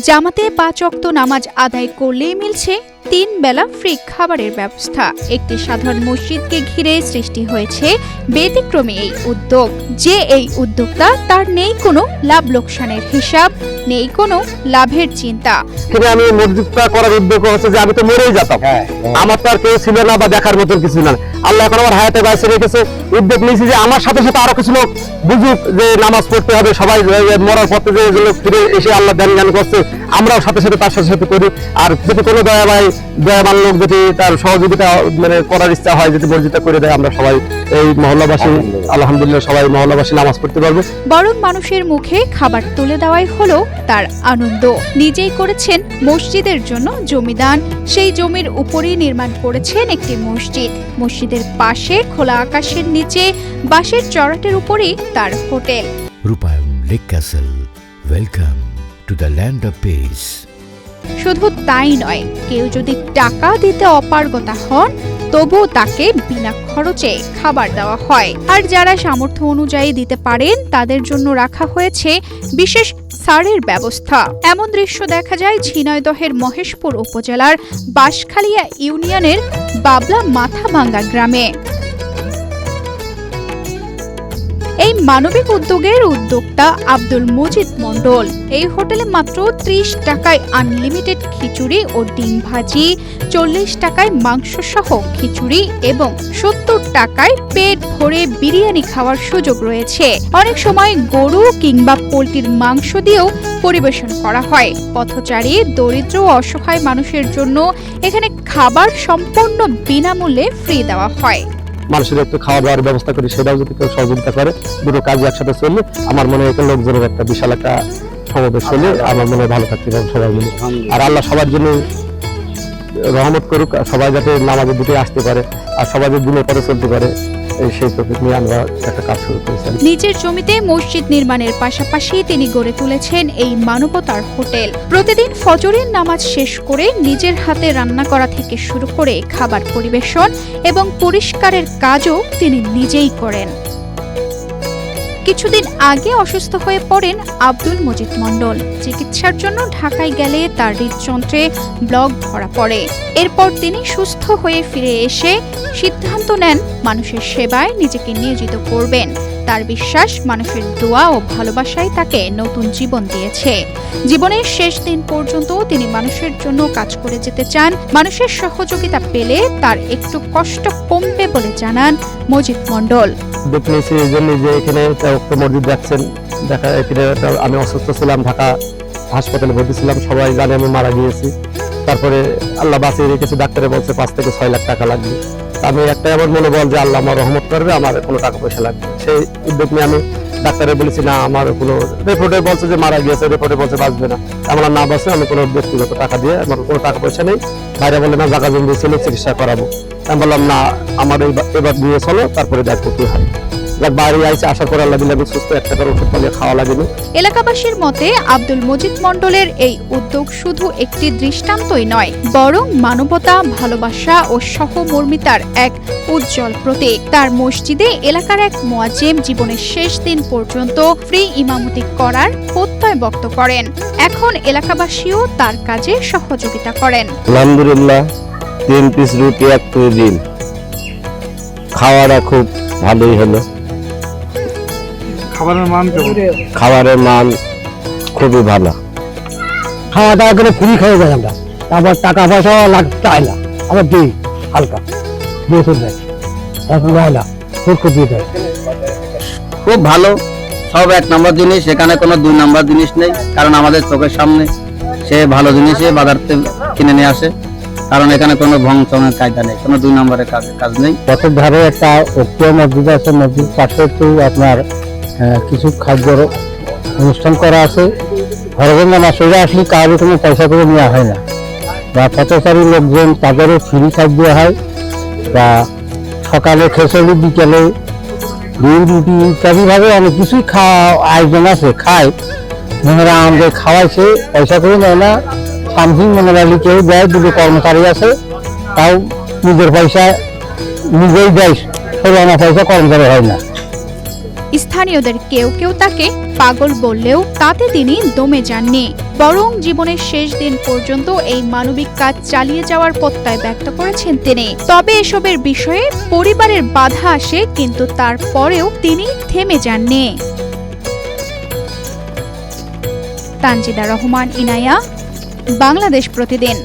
জামাতে ৫ ওয়াক্ত নামাজ আদায় করলেই মিলছে ৩ বেলা ফ্রি খাবারের ব্যবস্থা। একটি সাধারণ মসজিদকে ঘিরে সৃষ্টি হয়েছে ব্যতিক্রমী এই উদ্যোগ। যে এই উদ্যোক্তা, তার নেই কোনো লাভ লোকসানের হিসাব, নেই কোনো লাভের চিন্তা। আমি মসজিদটা করার উদ্যোগ হচ্ছে যে আমি তো মরেই যেতাম, আমার তো আর কেউ ছিল না বা দেখার মতন কিছু না। আল্লাহ এখন আমার হায়াতে বাইসে রেখেছে, উদ্যোগ নিয়েছি যে আমার সাথে সাথে আরো কিছু লোক বুঝুক যে নামাজ পড়তে হবে। সবাই মরার পথে যে লোক ফিরে এসে আল্লাহ জ্ঞান করছে, আমরাও সাথে সাথে তার সাথে সাথে করি। আর যদি কোনো দয়াবান লোক যদি তার সহযোগিতা করার ইচ্ছা হয়, যদি মসজিদটা করে দেয়, আমরা সবাই এই মহল্লাবাসী আলহামদুলিল্লাহ সবাই মহল্লাবাসী নামাজ পড়তে পারবো। বরং মানুষের মুখে খাবার তুলে দেওয়াই হলো তার আনন্দ। নিজেই করেছেন মসজিদের জন্য জমিদান, সেই জমির উপরেই নির্মাণ করেছেন একটি মসজিদ। মসজিদের পাশে খোলা আকাশের নিচে বাঁশের চড়াটের উপরেই তার হোটেল। রূপায়ণ lake castle, welcome to the land of piece. শুধু তাই নয়, কেউ যদি টাকা দিতে অপারগতা হন, তবুও তাকে বিনা খরচে খাবার দেওয়া হয়। আর যারা সামর্থ্য অনুযায়ী দিতে পারেন, তাদের জন্য রাখা হয়েছে বিশেষ ছাড়ের ব্যবস্থা। এমন দৃশ্য দেখা যায় ঝিনাইদহের মহেশপুর উপজেলার বাঁশখালিয়া ইউনিয়নের বাবলা মাথাভাঙ্গা গ্রামে। এই মানবিক উদ্যোগের উদ্যোক্তা আব্দুল মজিদ মন্ডল। এই হোটেলে মাত্র ৩০ টাকায় আনলিমিটেড খিচুড়ি ও ডিম ভাজি, ৪০ টাকায় মাংস সহ খিচুড়ি এবং ৭০ টাকায় পেট ভরে বিরিয়ানি খাওয়ার সুযোগ রয়েছে। অনেক সময় গরু কিংবা পোল্ট্রির মাংস দিয়েও পরিবেশন করা হয়। পথচারী, দরিদ্র ও অসহায় মানুষের জন্য এখানে খাবার সম্পূর্ণ বিনামূল্যে ফ্রি দেওয়া হয়। মানুষের একটু খাওয়া দাওয়ার ব্যবস্থা করি, সেটাও যদি কেউ সহযোগিতা করে, দুটো কাজ একসাথে চললে আমার মনে হয় লোকজনের একটা বিশাল একটা সমাবেশ হলে আমার মনে হয় ভালো থাকতে পারে সবাই মিলে। আর আল্লাহ সবার জন্য রহমত করুক, সবাই যাতে নামাজের দিকে আসতে পারে আর সবাই যাতে দিনের পথে চলতে পারে, সেই টপিক নিয়ে আমরা একটা কাজ শুরু করেছি। নিজের জমিতে মসজিদ নির্মাণের পাশাপাশি তিনি গড়ে তুলেছেন এই মানবতার হোটেল। প্রতিদিন ফজরের নামাজ শেষ করে নিজের হাতে রান্না করা থেকে শুরু করে খাবার পরিবেশন এবং পরিষ্কারের কাজও তিনি নিজেই করেন। কিছুদিন আগে অসুস্থ হয়ে পড়েন আব্দুল মজিদ মন্ডল। চিকিৎসার জন্য ঢাকায় গেলে তার হৃদযন্ত্রে ব্লক ধরা পড়ে। এরপর তিনি সুস্থ হয়ে ফিরে এসে সিদ্ধান্ত নেন মানুষের সেবায় নিজেকে নিয়োজিত করবেন। তার বিশ্বাস, মানুষের দোয়া ও ভালোবাসাই তাকে নতুন জীবন দিয়েছে। জীবনের শেষ দিন পর্যন্ত তিনি মানুষের জন্য কাজ করে যেতে চান। মানুষের সহযোগিতা পেলে তার একটু কষ্ট কমবে বলে জানান মজিদ মন্ডল। দেখেছি এই জন্য যে এখানে মসজিদ দেখছেন, দেখা এখানে আমি অসুস্থ ছিলাম, ঢাকা হাসপাতালে ভর্তি ছিলাম, সবাই জানে আমি মারা গিয়েছি। তারপরে আল্লাহ বাঁচিয়ে রেখেছে, ডাক্তারে বলছে ৫ থেকে ৬ লাখ টাকা লাগবে। আমি একটা এমন মনোবল যে আল্লাহ আমার রহমত করবে, আমার কোনো টাকা পয়সা লাগবে। সেই উদ্যোগ নিয়ে আমি ডাক্তারে বলেছি না, আমার কোনো রিপোর্টে বলছে যে মারা গিয়েছে, রিপোর্টে বলছে বাঁচবে না। আমার না বাঁচে, আমি কোনো ব্যক্তিগত টাকা দিয়ে, আমার কোনো টাকা পয়সা নেই। বাইরে বলে না, জায়গা জমি ছিল, চিকিৎসা করাবো। আমি বললাম না, আমার এবার দিয়ে চলো, তারপরে দেখবো কি হয়। এলাকাবাসীর মতে আব্দুল মজিদ মন্ডলের এই উদ্যোগ শুধু একটি দৃষ্টান্তই নয়, বরং মানবতা, ভালোবাসা ও সহমর্মিতার এক উজ্জ্বল প্রতীক। তার মসজিদে এলাকার এক মুয়াজ্জিম জীবনের শেষ দিন পর্যন্ত ফ্রি ইমামতি করার প্রত্যয় ব্যক্ত করেন। এখন এলাকাবাসীও তার কাজে সহযোগিতা করেন। আলহামদুলিল্লাহ, 3 পিস রুটি 1 করে দিন, খাওয়াটা খুব ভালোই হলো। খাবারের মান খুবই ভালো। খাওয়া দাওয়া করে ফ্রি খাওয়া যায় আমরা, তারপর টাকা পয়সা চাই না, আবার দিই হালকা দিয়ে দেয়, তারপর না দিয়ে দেয়। খুব ভালো, সব 1 নম্বর জিনিস, এখানে কোনো 2 নম্বর জিনিস নেই। কারণ আমাদের চোখের সামনে সে ভালো জিনিসে বাজার থেকে কিনে নিয়ে আসে। কারণ এখানে কোনো ভংসনের কায়দা নেই, কোনো 2 নম্বরের কাজ নেই। পথের ধারে একটা ঐক্য মসজিদ আছে, মসজিদ পাশে একটু আপনার কিছু খাদ্যর অনুষ্ঠান করা আছে। ঘরের নামাজ পড়ে আসলে কারো কোনো পয়সা করে নেওয়া হয় না, বা পথচারী লোকজন তাদেরও ফ্রি খাদ্য হয়, বা সকালে খেসড়ি, বিকেলে ডিম রুটি ইত্যাদিভাবে অনেক কিছুই খাওয়া আয়োজন আছে। খায় মনেরা আমাদের খাওয়াইছে, পয়সা করে নেয় না। সামথিং মনেরা কেউ দেয়, 2 কর্মচারী আছে, তাও নিজের পয়সা নিজেই দেয়, 16 আনা পয়সা কর্মচারী হয় না। স্থানীয়দের কেউ কেউ তাকে পাগল বললেও তাতে তিনি দমে যাননি, বরং জীবনের শেষ দিন পর্যন্ত এই মানবিক কাজ চালিয়ে যাওয়ার প্রত্যয় ব্যক্ত করেছেন তিনি। তবে এসবের বিষয়ে পরিবারের বাধা আসে, কিন্তু তারপরেও তিনি থেমে যাননি। তানজিদা রহমান, ইনায়া, বাংলাদেশ প্রতিদিন।